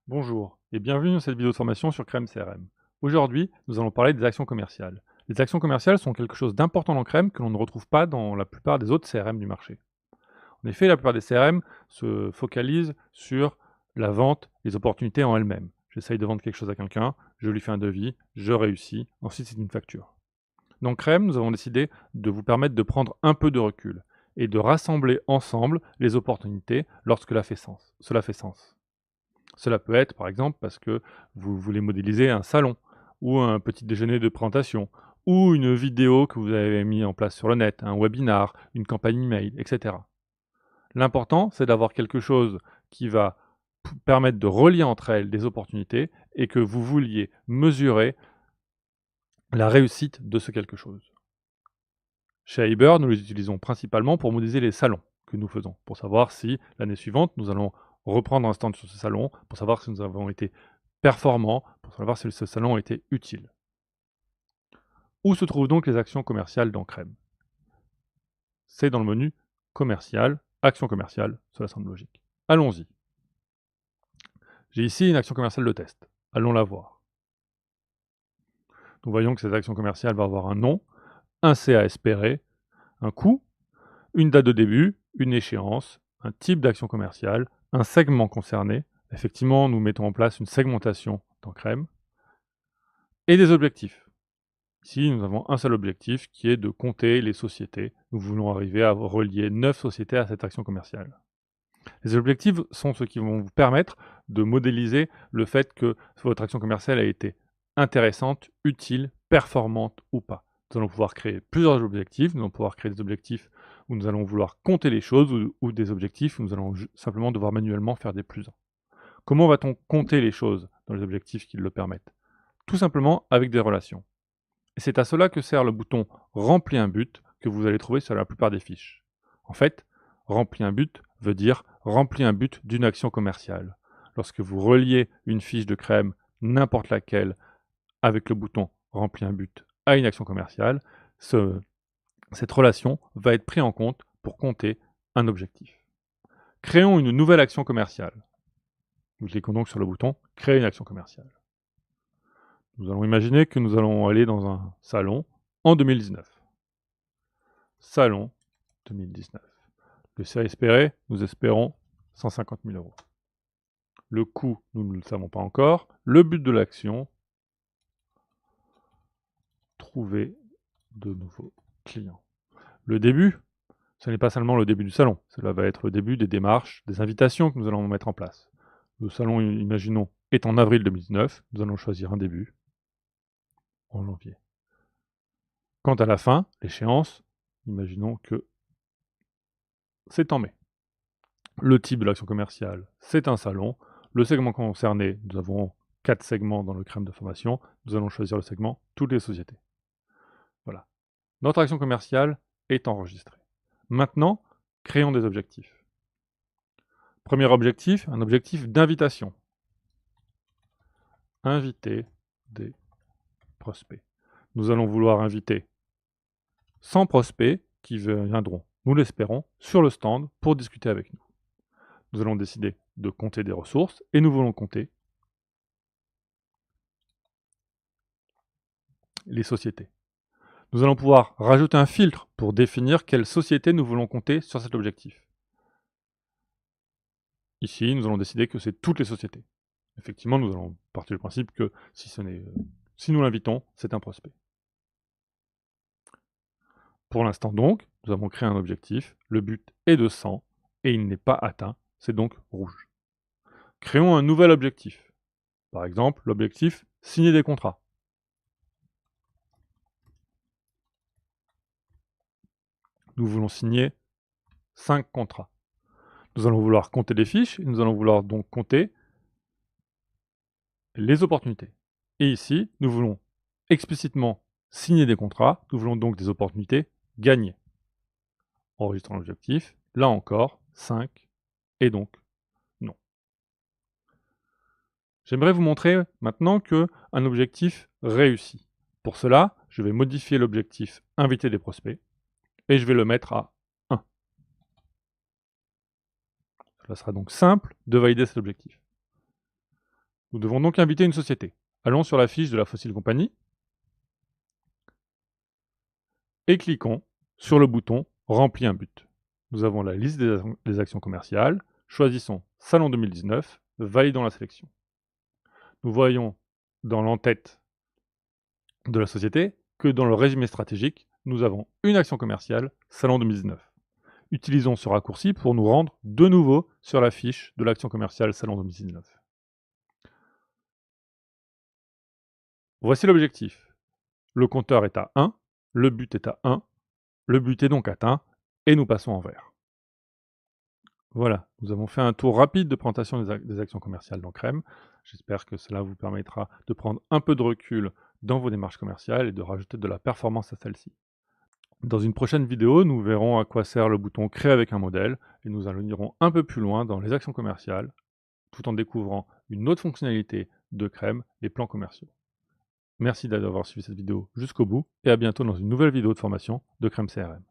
Bonjour et bienvenue dans cette vidéo de formation sur Crème CRM. Aujourd'hui, nous allons parler des actions commerciales. Les actions commerciales sont quelque chose d'important dans Crème que l'on ne retrouve pas dans la plupart des autres CRM du marché. En effet, la plupart des CRM se focalisent sur la vente, les opportunités en elles-mêmes. J'essaye de vendre quelque chose à quelqu'un, je lui fais un devis, je réussis, ensuite c'est une facture. Dans Crème, nous avons décidé de vous permettre de prendre un peu de recul et de rassembler ensemble les opportunités lorsque cela fait sens. Cela peut être, par exemple, parce que vous voulez modéliser un salon, ou un petit déjeuner de présentation, ou une vidéo que vous avez mis en place sur le net, un webinar, une campagne email, etc. L'important, c'est d'avoir quelque chose qui va permettre de relier entre elles des opportunités et que vous vouliez mesurer la réussite de ce quelque chose. Chez Hyber, nous les utilisons principalement pour modéliser les salons que nous faisons, pour savoir si l'année suivante, nous allons reprendre un stand sur ce salon, pour savoir si nous avons été performants, pour savoir si ce salon a été utile. Où se trouvent donc les actions commerciales dans Crème? C'est dans le menu commercial, action commerciale, cela semble logique. Allons-y. J'ai ici une action commerciale de test. Allons la voir. Nous voyons que cette action commerciale va avoir un nom, un CA espéré, un coût, une date de début, une échéance, un type d'action commerciale, un segment concerné. Effectivement, nous mettons en place une segmentation dans Crème et des objectifs. Ici, nous avons un seul objectif qui est de compter les sociétés. Nous voulons arriver à relier 9 sociétés à cette action commerciale. Les objectifs sont ceux qui vont vous permettre de modéliser le fait que votre action commerciale a été intéressante, utile, performante ou pas. Nous allons pouvoir créer plusieurs objectifs. Nous allons pouvoir créer des objectifs où nous allons vouloir compter les choses ou des objectifs où nous allons simplement devoir manuellement faire des plus 1. Comment va-t-on compter les choses dans les objectifs qui le permettent? Tout simplement avec des relations. Et c'est à cela que sert le bouton Remplis un but que vous allez trouver sur la plupart des fiches. En fait, Remplis un but veut dire Remplis un but d'une action commerciale. Lorsque vous reliez une fiche de Crème, n'importe laquelle, avec le bouton Remplis un but à une action commerciale, cette relation va être prise en compte pour compter un objectif. Créons une nouvelle action commerciale. Nous cliquons donc sur le bouton Créer une action commerciale. Nous allons imaginer que nous allons aller dans un salon en 2019. Salon 2019. Le CA espéré, nous espérons 150 000 euros. Le coût, nous ne le savons pas encore. Le but de l'action, trouver de nouveaux clients. Le début, ce n'est pas seulement le début du salon, cela va être le début des démarches, des invitations que nous allons mettre en place. Le salon, imaginons, est en avril 2019, nous allons choisir un début en janvier. Quant à la fin, l'échéance, imaginons que c'est en mai. Le type de l'action commerciale, c'est un salon. Le segment concerné, nous avons 4 segments dans le Crème de formation. Nous allons choisir le segment toutes les sociétés. Voilà. Notre action commerciale est enregistrée. Maintenant, créons des objectifs. Premier objectif, un objectif d'invitation. Inviter des prospects. Nous allons vouloir inviter 100 prospects qui viendront, nous l'espérons, sur le stand pour discuter avec nous. Nous allons décider de compter des ressources et nous voulons compter les sociétés. Nous allons pouvoir rajouter un filtre pour définir quelle société nous voulons compter sur cet objectif. Ici, nous allons décider que c'est toutes les sociétés. Effectivement, nous allons partir du principe que si nous l'invitons, c'est un prospect. Pour l'instant donc, nous avons créé un objectif, le but est de 100 et il n'est pas atteint, c'est donc rouge. Créons un nouvel objectif. Par exemple, l'objectif signer des contrats. Nous voulons signer 5 contrats. Nous allons vouloir compter les fiches et nous allons vouloir donc compter les opportunités. Et ici, nous voulons explicitement signer des contrats, nous voulons donc des opportunités gagnées. Enregistrons l'objectif, là encore, 5, et donc non. J'aimerais vous montrer maintenant qu'un objectif réussit. Pour cela, je vais modifier l'objectif inviter des prospects, et je vais le mettre à 1. Cela sera donc simple de valider cet objectif. Nous devons donc inviter une société. Allons sur la fiche de la Fossile Compagnie et cliquons sur le bouton « Remplis un but ». Nous avons la liste des actions commerciales. Choisissons « Salon 2019 », validons la sélection. Nous voyons dans l'en-tête de la société que dans le résumé stratégique, nous avons une action commerciale Salon 2019. Utilisons ce raccourci pour nous rendre de nouveau sur la fiche de l'action commerciale Salon 2019. Voici l'objectif. Le compteur est à 1, le but est à 1, le but est donc atteint et nous passons en vert. Voilà, nous avons fait un tour rapide de présentation des actions commerciales dans Crème. J'espère que cela vous permettra de prendre un peu de recul dans vos démarches commerciales et de rajouter de la performance à celle-ci. Dans une prochaine vidéo, nous verrons à quoi sert le bouton Créer avec un modèle et nous irons un peu plus loin dans les actions commerciales tout en découvrant une autre fonctionnalité de Crème, les plans commerciaux. Merci d'avoir suivi cette vidéo jusqu'au bout et à bientôt dans une nouvelle vidéo de formation de Crème CRM.